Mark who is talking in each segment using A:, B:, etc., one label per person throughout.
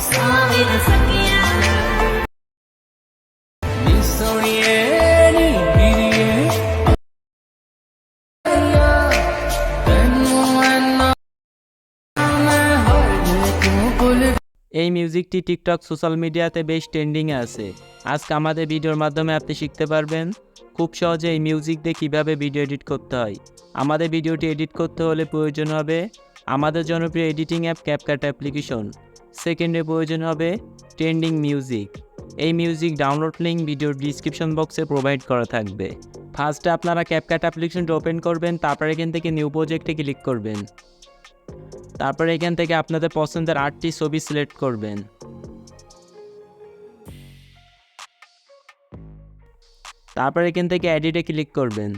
A: এই মিউজিকটি TikTok social মিডিয়াতে বেশ ট্রেন্ডিংয়ে আছে। আজকে আমাদের ভিডিওর মাধ্যমে আপনি শিখতে পারবেন খুব সহজে এই মিউজিক দিয়ে কীভাবে ভিডিও এডিট করতে হয়। আমাদের ভিডিওটি এডিট করতে হলে প্রয়োজন হবে আমাদের জনপ্রিয় এডিটিং অ্যাপ ক্যাপকাট অ্যাপ্লিকেশন। সেকেন্ডে প্রয়োজন হবে ট্রেন্ডিং মিউজিক। এই মিউজিক ডাউনলোড লিঙ্ক ভিডিওর ডিসক্রিপশন বক্সে প্রোভাইড করা থাকবে। ফার্স্টে আপনারা ক্যাপকাট অ্যাপ্লিকেশনটি ওপেন করবেন, তারপর এখান থেকে নিউ প্রজেক্টে ক্লিক করবেন। তারপর এখান থেকে আপনাদের পছন্দের 8টি ছবি সিলেক্ট করবেন। তারপর এখান থেকে এডিটে ক্লিক করবেন।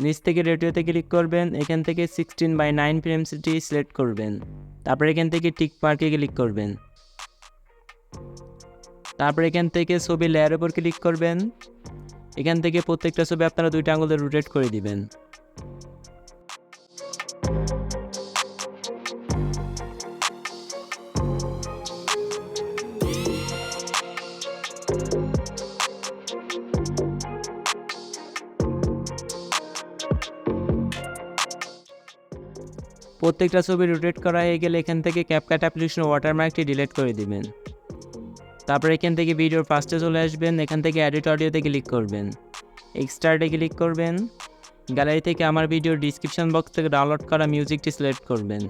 A: নিচ থেকে রেডিওতে ক্লিক করবেন। এখান থেকে 16:9 ফ্রেমসটি সিলেক্ট করবেন। তারপর এখান থেকে টিক মার্কে ক্লিক করবেন। তারপর এখান থেকে ছবি লেয়ারের উপর ক্লিক করবেন। এখান থেকে প্রত্যেকটা ছবি আপনারা 2টা আঙুলে রোটেট করে দিবেন। প্রত্যেকটা ছবি রোটেট করা হয়ে গেলে এখান থেকে ক্যাপকাট অ্যাপ্লিকেশনের ওয়াটারমার্কটি ডিলিট করে দিবেন। তারপর এখান থেকে ভিডিওর ফার্স্টে চলে আসবেন। এখান থেকে এডিট অডিওতে ক্লিক করবেন। এক্সট্রাটে ক্লিক করবেন। গ্যালারি থেকে আমার ভিডিওর ডিসক্রিপশন বক্স থেকে ডাউনলোড করা মিউজিকটি সিলেক্ট করবেন।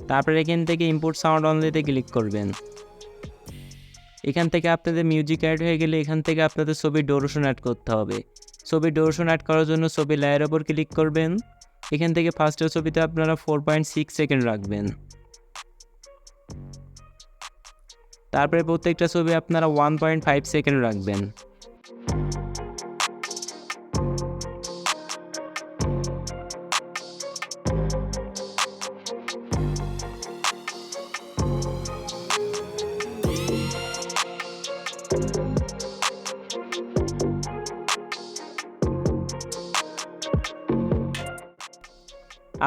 A: তারপর এখান থেকে ইম্পোর্ট সাউন্ড অনলিতে ক্লিক করবেন। এখান থেকে আপনাদের মিউজিক অ্যাড হয়ে গেলে এখান থেকে আপনাদের ছবির ডুরেশন অ্যাড করতে হবে। ছবির ডুরেশন অ্যাড করার জন্য ছবি লেয়ারের উপর ক্লিক করবেন। এখান থেকে ফার্স্টের ছবিতে আপনারা 4.6 সেকেন্ড রাখবেন। তারপরে প্রত্যেকটা ছবি আপনারা 1.5 সেকেন্ড রাখবেন।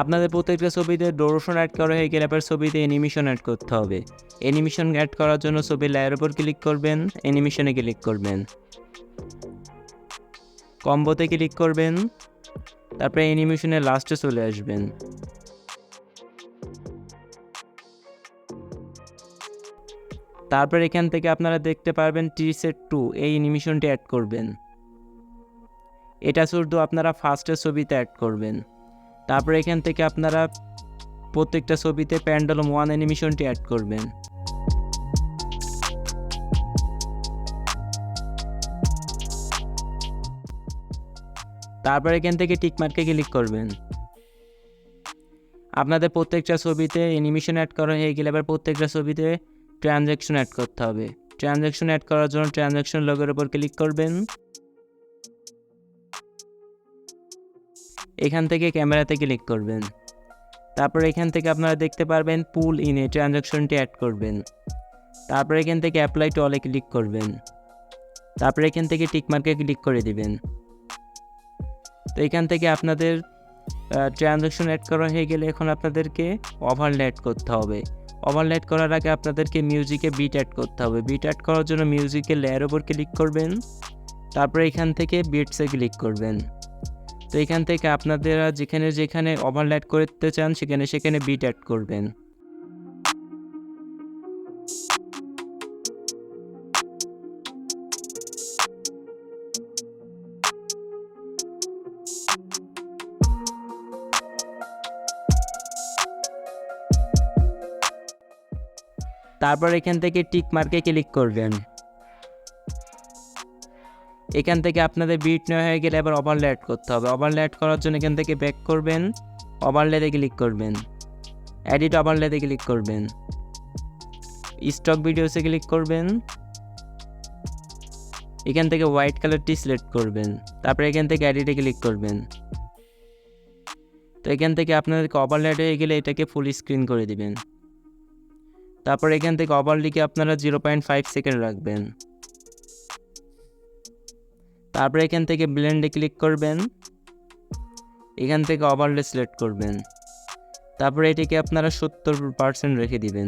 A: আপনাদের প্রত্যেকটা ছবিতে ডুরেশন অ্যাড করা হয়ে গেলে আবার ছবিতে অ্যানিমেশন অ্যাড করতে হবে। অ্যানিমেশন অ্যাড করার জন্য ছবি লেয়ারের উপর ক্লিক করবেন। অ্যানিমেশনে ক্লিক করবেন। কম্বোতে ক্লিক করবেন। তারপরে অ্যানিমেশনের লাস্টে চলে আসবেন। তারপর এখান থেকে আপনারা দেখতে পারবেন টিসেট 2 এই অ্যানিমেশনটি অ্যাড করবেন। এটা শুধু আপনারা ফার্স্টের ছবিতে অ্যাড করবেন। তারপর এখান থেকে আপনারা প্রত্যেকটা ছবিতে প্যান্ডেলম 1 অ্যানিমেশনটি অ্যাড করবেন। তারপর এখান থেকে টিক মার্কে ক্লিক করবেন। আপনাদের প্রত্যেকটা ছবিতে অ্যানিমেশন অ্যাড করা হয়ে গেলে এবার প্রত্যেকটা ছবিতে ট্রানজ্যাকশন অ্যাড করতে হবে। ট্রানজ্যাকশন অ্যাড করার জন্য ট্রানজ্যাকশন লোগোর উপর ক্লিক করবেন। এখান থেকে ক্যামেরাতে ক্লিক করবেন। তারপর এখান থেকে আপনারা দেখতে পারবেন পুল ইনে ট্রানজ্যাকশনটি অ্যাড করবেন। তারপর এখান থেকে অ্যাপ্লাই টু অলে ক্লিক করবেন। তারপর এখান থেকে টিক মার্কে ক্লিক করে দিবেন। তো এখান থেকে আপনাদের ট্রানজ্যাকশন অ্যাড করা হয়ে গেলে এখন আপনাদেরকে ওভারলে অ্যাড করতে হবে। ওভারলে অ্যাড করার আগে আপনাদেরকে মিউজিকে বিট অ্যাড করতে হবে। বিট অ্যাড করার জন্য মিউজিকের লেয়ার উপর ক্লিক করবেন। তারপরে এখান থেকে বিটসে ক্লিক করবেন। তো এখান থেকে আপনারা যেখানে যেখানে ওভারলে অ্যাড করতে চান সেখানে বিট অ্যাড করবেন। তারপর এখান থেকে টিক মার্কে ক্লিক করবেন। এখান থেকে আপনাদের বিট নেওয়া হয়ে গেলে এবার ওভারলে অ্যাড করতে হবে। ওভারলে অ্যাড করার জন্য এখান থেকে ব্যাক করবেন। ওভারলেতে ক্লিক করবেন। এডিট ওভারলেতে ক্লিক করবেন। স্টক ভিডিওসে ক্লিক করবেন। এখান থেকে হোয়াইট কালারটি সিলেক্ট করবেন। তারপরে এখান থেকে এডিটে ক্লিক করবেন। তো এখান থেকে আপনাদেরকে ওভারলে অ্যাড হয়ে গেলে এটাকে ফুল স্ক্রিন করে দিবেন। তারপর এখান থেকে ওভারলিকে আপনারা 0.5 সেকেন্ড রাখবেন। তারপরে এখান থেকে ব্লেন্ডে ক্লিক করবেন। এখান থেকে ওভারলে সিলেক্ট করবেন। তারপরে এটিকে আপনারা 70% রেখে দিবেন।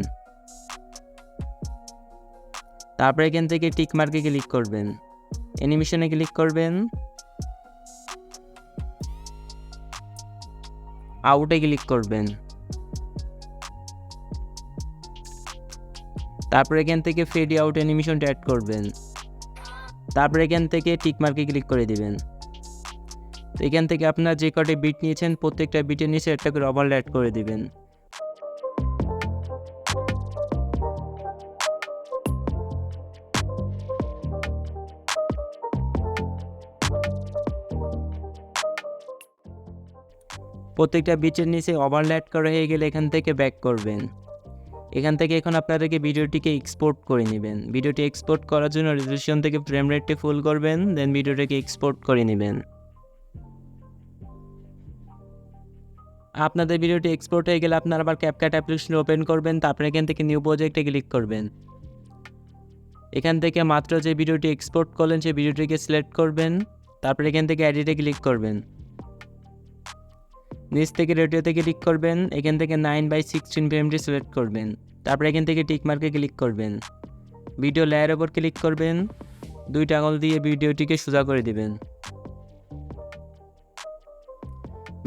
A: তারপর এখান থেকে টিক মার্কে ক্লিক করবেন, অ্যানিমেশনে ক্লিক করবেন, আউটে ক্লিক করবেন। তারপর এখান থেকে ফেড আউট অ্যানিমেশনটা অ্যাড করবেন। তারপর এখান থেকে টিক মার্কে ক্লিক করে দিবেন। তো এখান থেকে আপনার যে কটি বিট নিয়েছেন প্রত্যেকটা বিটের নিচে একটা করে ওভারলে অ্যাড করে দিবেন। প্রত্যেকটা বিটের নিচে ওভারলে অ্যাড করা হয়ে গেলে এখান থেকে ব্যাক করবেন। এখান থেকে এখন আপনাদেরকে ভিডিওটিকে এক্সপোর্ট করে নেবেন। ভিডিওটি এক্সপোর্ট করার জন্য রেজোলিউশন থেকে ফ্রেম রেটটি ফুল করবেন, দেন ভিডিওটাকে এক্সপোর্ট করে নেবেন। আপনাদের ভিডিওটি এক্সপোর্ট হয়ে গেলে আপনারা আবার ক্যাপকাট অ্যাপ্লিকেশন ওপেন করবেন। তারপরে এখান থেকে নিউ প্রজেক্টে ক্লিক করবেন। এখান থেকে মাত্র যে ভিডিওটি এক্সপোর্ট করলেন সেই ভিডিওটিকে সিলেক্ট করবেন। তারপরে এখান থেকে এডিটে ক্লিক করবেন। নিচ থেকে রেডিওতে ক্লিক করবেন। এখান থেকে 9:16 ফ্রেমটি সিলেক্ট করবেন। তারপরে এখান থেকে টিক মার্কে ক্লিক করবেন। ভিডিও লেয়ারের ওপর ক্লিক করবেন। দুইটা আঙুল দিয়ে ভিডিওটিকে সোজা করে দিবেন।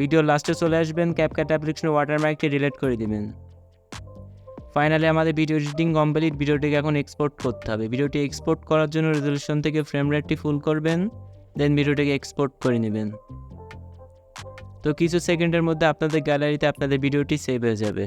A: ভিডিও লাস্টে চলে আসবেন, ক্যাপকাট অ্যাপ্লিকেশনের ওয়াটারমার্কটি ডিলিট করে দিবেন। ফাইনালি আমাদের ভিডিও এডিটিং কমপ্লিট। ভিডিওটিকে এখন এক্সপোর্ট করতে হবে। ভিডিওটি এক্সপোর্ট করার জন্য রেজোলিউশন থেকে ফ্রেম রেটটি ফুল করবেন, দেন ভিডিওটিকে এক্সপোর্ট করে নেবেন। তো কিছু সেকেন্ডের মধ্যে আপনাদের গ্যালারিতে আপনাদের ভিডিওটি সেভ হয়ে যাবে।